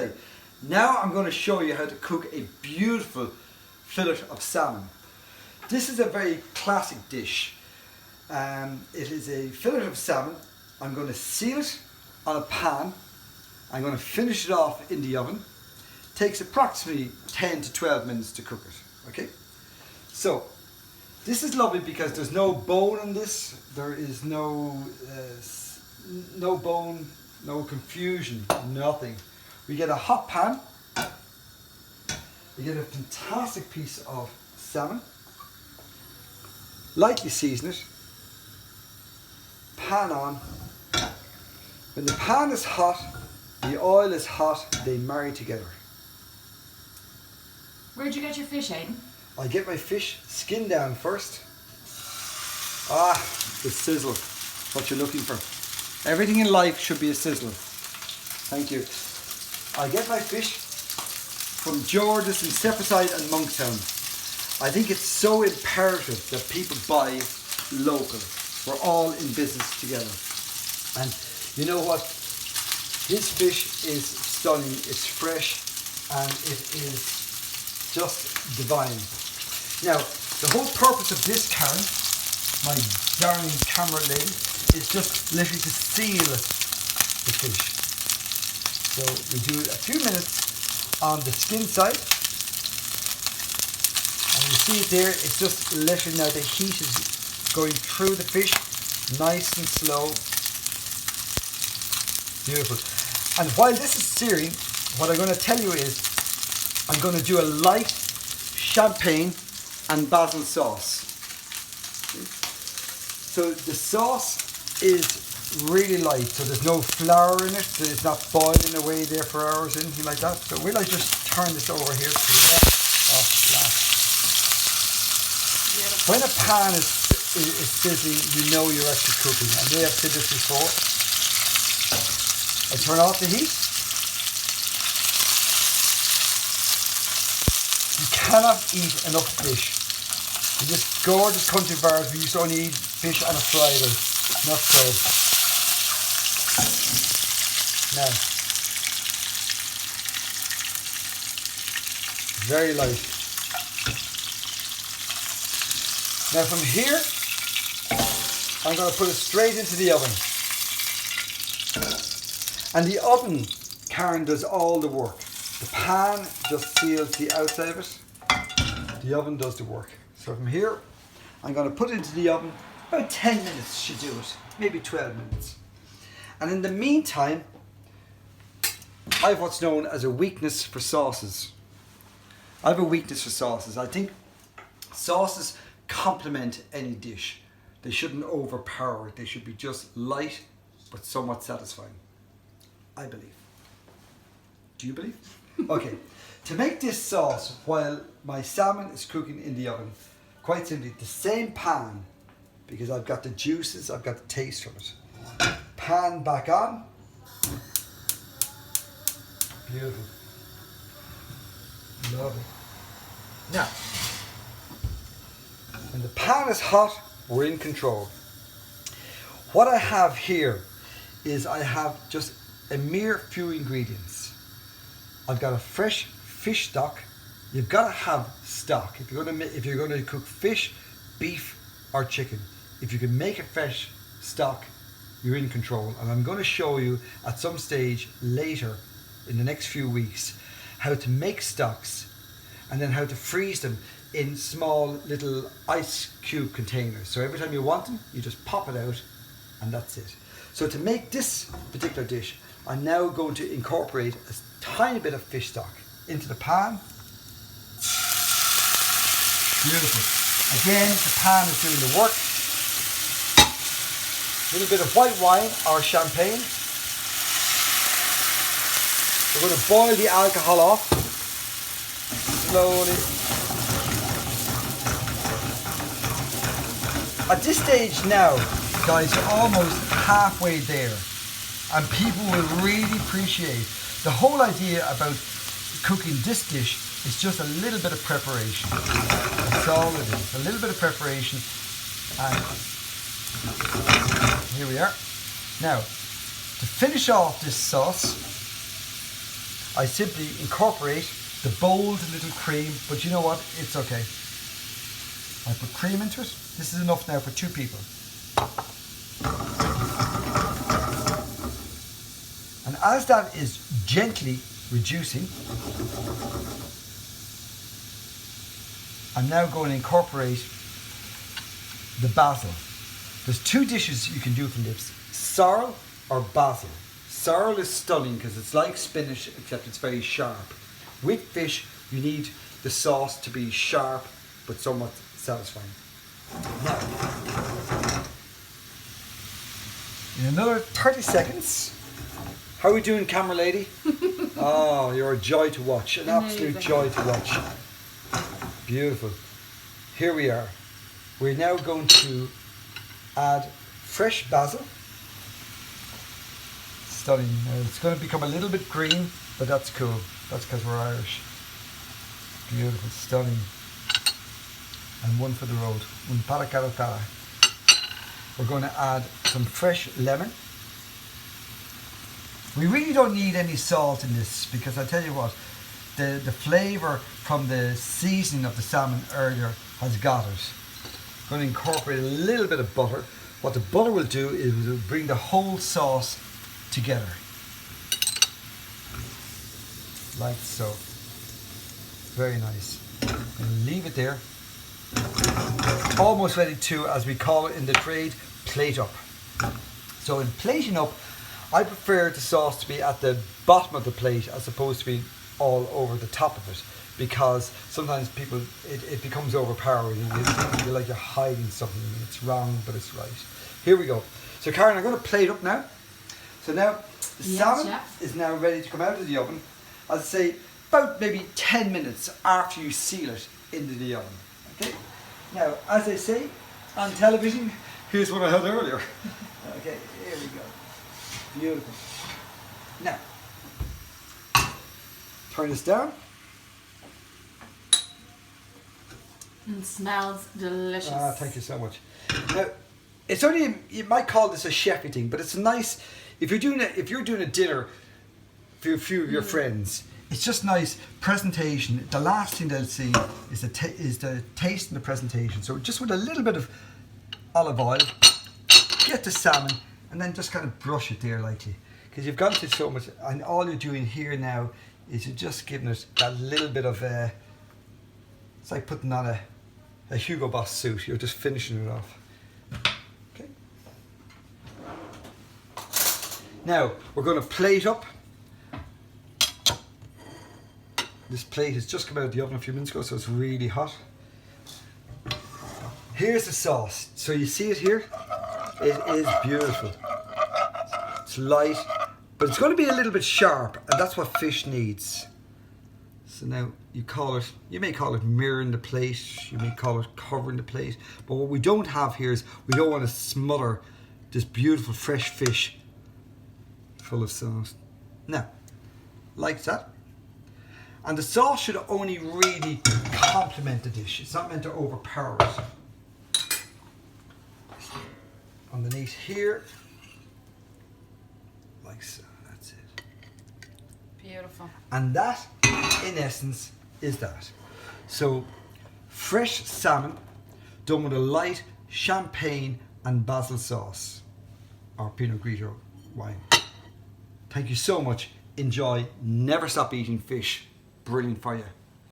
fillet. Now I'm going to show you how to cook a beautiful fillet of salmon. This is a very classic dish. It is a fillet of salmon. I'm going to seal it on a pan. I'm going to finish it off in the oven. Takes approximately 10 to 12 minutes to cook it. Okay? So, this is lovely because there's no bone in this. There is no bone, no confusion, nothing. We get a hot pan. We get a fantastic piece of salmon. Lightly season it. Pan on. When the pan is hot, the oil is hot, they marry together. Where'd you get your fish, Aidan? I get my fish skinned down first. Ah, the sizzle, what you're looking for. Everything in life should be a sizzle. Thank you. I get my fish from George's in Stepaside and Monktown. I think it's so imperative that people buy local. We're all in business together. And you know what? His fish is stunning, it's fresh, and it is just divine. Now, the whole purpose of this, Karen, my darling camera lady, is just literally to seal the fish. So we do a few minutes on the skin side. And you see it there, it's just literally now the heat is going through the fish, nice and slow. Beautiful. And while this is searing, what I'm going to tell you is I'm going to do a light champagne and basil sauce. So the sauce is really light, so there's no flour in it, so it's not boiling away there for hours or anything like that. So will I just turn this over here to the left? Oh, flat. When a pan is sizzling, you know you're actually cooking. And we have said this before. I turn off the heat. You cannot eat enough fish. In this gorgeous country of ours, we used to only eat fish on a Friday. Not so. Now, very light. Now from here, I'm going to put it straight into the oven. And the oven, Karen, does all the work. The pan just seals the outside of it. The oven does the work. So from here, I'm going to put it into the oven. About 10 minutes should do it. Maybe 12 minutes. And in the meantime, I have what's known as a weakness for sauces. I have a weakness for sauces. I think sauces complement any dish. They shouldn't overpower it. They should be just light, but somewhat satisfying. I believe. Do you believe? Okay. To make this sauce while my salmon is cooking in the oven, quite simply, the same pan, because I've got the juices, I've got the taste from it. Pan back on. Beautiful. Lovely. Now, when the pan is hot, we're in control. What I have here is I have just a mere few ingredients. I've got a fresh fish stock. You've got to have stock if you're going to cook fish, beef, or chicken. If you can make a fresh stock, you're in control. And I'm going to show you at some stage later in the next few weeks how to make stocks and then how to freeze them in small little ice cube containers. So every time you want them, you just pop it out and that's it. So to make this particular dish, I'm now going to incorporate a tiny bit of fish stock into the pan. Beautiful. Again, the pan is doing the work. A little bit of white wine or champagne. We're going to boil the alcohol off slowly. At this stage now, guys, you're almost halfway there, and people will really appreciate the whole idea about cooking this dish. Is just a little bit of preparation. That's all it is. A little bit of preparation, and here we are. Now, to finish off this sauce, I simply incorporate the bold little cream, but you know what? It's okay. I put cream into it. This is enough now for 2 people. And as that is gently reducing, I'm now going to incorporate the basil. There's 2 dishes you can do from this: sorrel or basil. Sorrel is stunning because it's like spinach, except it's very sharp. With fish, you need the sauce to be sharp but somewhat satisfying. Now, in another 30 seconds, how are we doing, camera lady? Oh, you're a joy to watch, an absolute joy to watch. Beautiful. Here we are. We're now going to add fresh basil. Stunning. Now, it's going to become a little bit green, but that's cool. That's because we're Irish. Beautiful, stunning. And one for the road. Un para cada cara. We're going to add some fresh lemon. We really don't need any salt in this, because I tell you what, the flavour from the seasoning of the salmon earlier has got it. I'm going to incorporate a little bit of butter. What the butter will do is it will bring the whole sauce together. Like so. Very nice. And leave it there. Almost ready to, as we call it in the trade, plate up. So in plating up, I prefer the sauce to be at the bottom of the plate as opposed to be all over the top of it, because sometimes people, it becomes overpowering and you feel like you're hiding something and it's wrong, but it's right. Here we go. So Karen, I'm going to plate up now. So now the salmon is now ready to come out of the oven. I'd say about maybe 10 minutes after you seal it into the oven. Okay. Now, as they say on television, here's what I had earlier. Okay, here we go. Beautiful. Now, turn this down. It smells delicious. Ah, thank you so much. Now, it's only, you might call this a chefy thing, but it's nice if you're doing a dinner for a few of your friends. It's just nice presentation. The last thing they'll see is the taste and the presentation. So just with a little bit of olive oil, get the salmon, and then just kind of brush it there lightly, because you've gone through so much, and all you're doing here now is you're just giving it that little bit of it's like putting on a Hugo Boss suit. You're just finishing it off. Okay. Now we're going to plate up. This plate has just come out of the oven a few minutes ago, so it's really hot. Here's the sauce. So you see it here? It is beautiful. It's light, but it's going to be a little bit sharp, and that's what fish needs. So now you may call it mirroring the plate, you may call it covering the plate, but what we don't have here is we don't want to smother this beautiful fresh fish full of sauce. Now, like that. And the sauce should only really complement the dish. It's not meant to overpower it. Underneath here, like so, that's it. Beautiful. And that, in essence, is that. So, fresh salmon done with a light champagne and basil sauce, or Pinot Grigio wine. Thank you so much. Enjoy. Never stop eating fish. Brilliant for you.